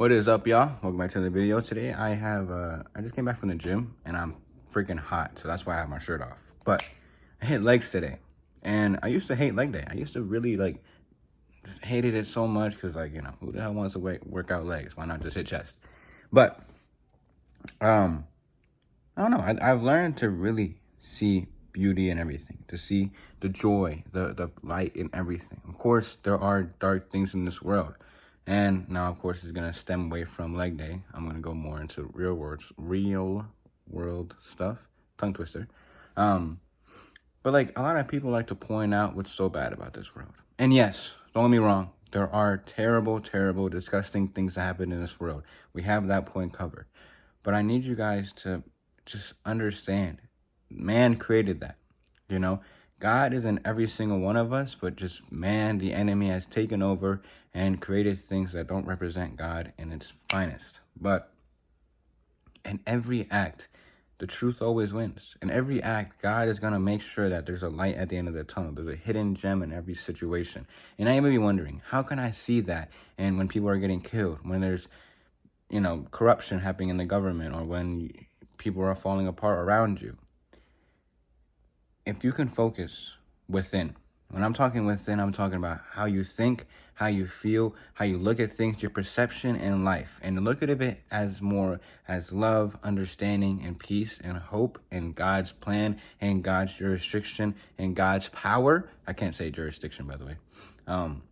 What is up, y'all? Welcome back to the video. Today I just came back from the gym and I'm freaking hot, so that's why I have my shirt off. But I hit legs today, and I used to hate leg day. I used to really just hated it so much because who the hell wants to work out legs? Why not just hit chest? But I don't know. I've learned to really see beauty in everything, to see the joy, the light in everything. Of course, there are dark things in this world. And now, of course, it's going to stem away from leg day. I'm going to go more into real world stuff. Tongue twister. But a lot of people like to point out what's so bad about this world. And yes, don't get me wrong. There are terrible, terrible, disgusting things that happen in this world. We have that point covered. But I need you guys to just understand. Man created that, God is in every single one of us, but just man, the enemy, has taken over and created things that don't represent God in its finest. But in every act, the truth always wins. In every act, God is going to make sure that there's a light at the end of the tunnel. There's a hidden gem in every situation. And I may be wondering, how can I see that? And when people are getting killed, when there's, corruption happening in the government, or when people are falling apart around you. If you can focus within, when I'm talking within, I'm talking about how you think, how you feel, how you look at things, your perception in life, and look at it as more as love, understanding, and peace, and hope, and God's plan, and God's jurisdiction, and God's power. I can't say jurisdiction, by the way. Then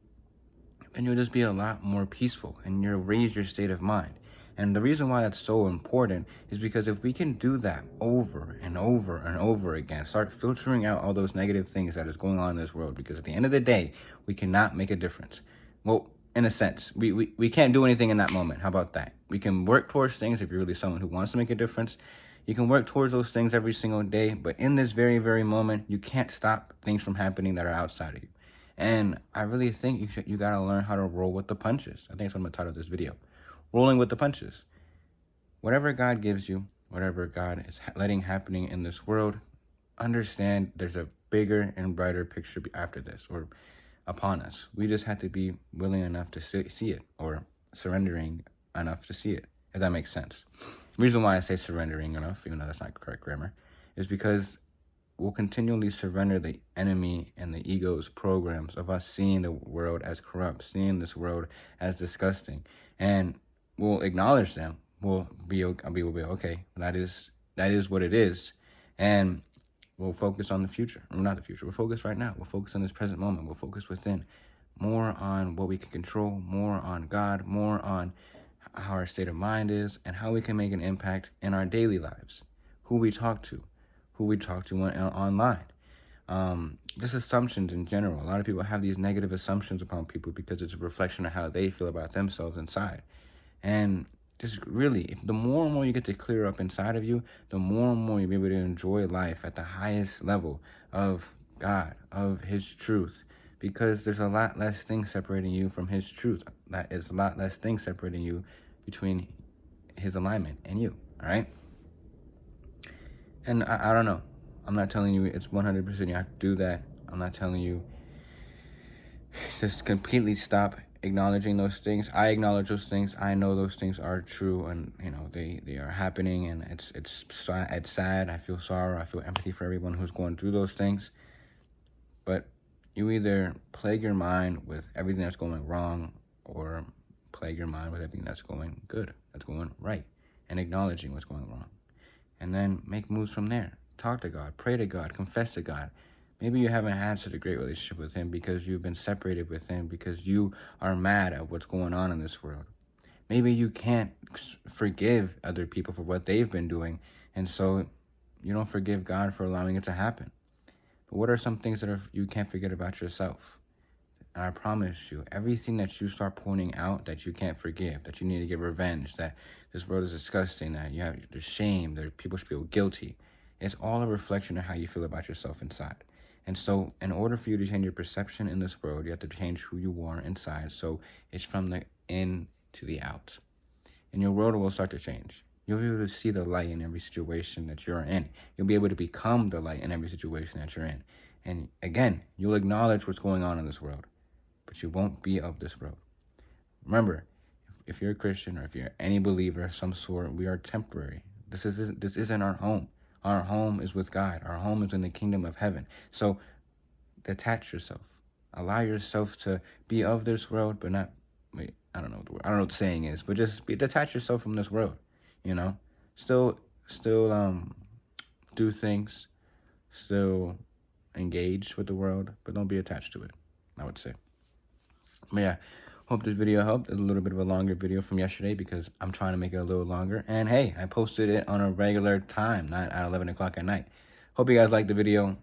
you'll just be a lot more peaceful, and you'll raise your state of mind. And the reason why that's so important is because if we can do that over and over and over again, start filtering out all those negative things that is going on in this world, because at the end of the day, we cannot make a difference. Well, in a sense, we can't do anything in that moment. How about that? We can work towards things if you're really someone who wants to make a difference. You can work towards those things every single day, but in this very, very moment, you can't stop things from happening that are outside of you. And I really think you got to learn how to roll with the punches. I think that's what I'm going to title this video. Rolling with the punches. Whatever God gives you, whatever God is letting happening in this world, understand there's a bigger and brighter picture after this, or upon us. We just have to be willing enough to see it, or surrendering enough to see it, if that makes sense. The reason why I say surrendering enough, even though that's not correct grammar, is because we'll continually surrender the enemy and the ego's programs of us seeing the world as corrupt, seeing this world as disgusting, and we'll acknowledge them. We'll be okay. That is what it is, and we'll focus on the future. Or not the future. We'll focus right now. We'll focus on this present moment. We'll focus within, more on what we can control, more on God, more on how our state of mind is, and how we can make an impact in our daily lives. Who we talk to online. Just assumptions in general. A lot of people have these negative assumptions upon people because it's a reflection of how they feel about themselves inside. And just really, the more and more you get to clear up inside of you, the more and more you'll be able to enjoy life at the highest level of God, of His truth, because there's a lot less things separating you from His truth. That is a lot less things separating you between His alignment and you, all right? And I don't know. I'm not telling you it's 100% you have to do that. I'm not telling you just completely stop acknowledging those things. I acknowledge those things. I know those things are true, and they are happening, and it's sad. I feel sorrow. I feel empathy for everyone who's going through those things. But you either plague your mind with everything that's going wrong, or plague your mind with everything that's going good, that's going right, and acknowledging what's going wrong. And then make moves from there. Talk to God, pray to God, confess to God. Maybe you haven't had such a great relationship with Him because you've been separated with Him, because you are mad at what's going on in this world. Maybe you can't forgive other people for what they've been doing, and so you don't forgive God for allowing it to happen. But what are some things that you can't forget about yourself? And I promise you, everything that you start pointing out that you can't forgive, that you need to get revenge, that this world is disgusting, that there's shame, that people should feel guilty, it's all a reflection of how you feel about yourself inside. And so in order for you to change your perception in this world, you have to change who you are inside. So it's from the in to the out. And your world will start to change. You'll be able to see the light in every situation that you're in. You'll be able to become the light in every situation that you're in. And again, you'll acknowledge what's going on in this world, but you won't be of this world. Remember, if you're a Christian or if you're any believer of some sort, we are temporary. This isn't our home. Our home is with God. Our home is in the kingdom of heaven. So detach yourself. Allow yourself to be of this world, but not. Wait, I don't know what the word. I don't know what the saying is, but just detach yourself from this world. You know, still do things, still engage with the world, but don't be attached to it, I would say. But yeah, hope this video helped. It's a little bit of a longer video from yesterday because I'm trying to make it a little longer. And hey, I posted it on a regular time, not at 11 o'clock at night. Hope you guys liked the video.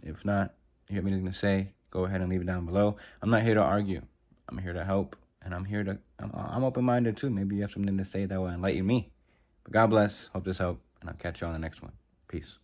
If not, if you have anything to say, go ahead and leave it down below. I'm not here to argue. I'm here to help, and I'm open-minded too. Maybe you have something to say that will enlighten me. But God bless. Hope this helped, and I'll catch you on the next one. Peace.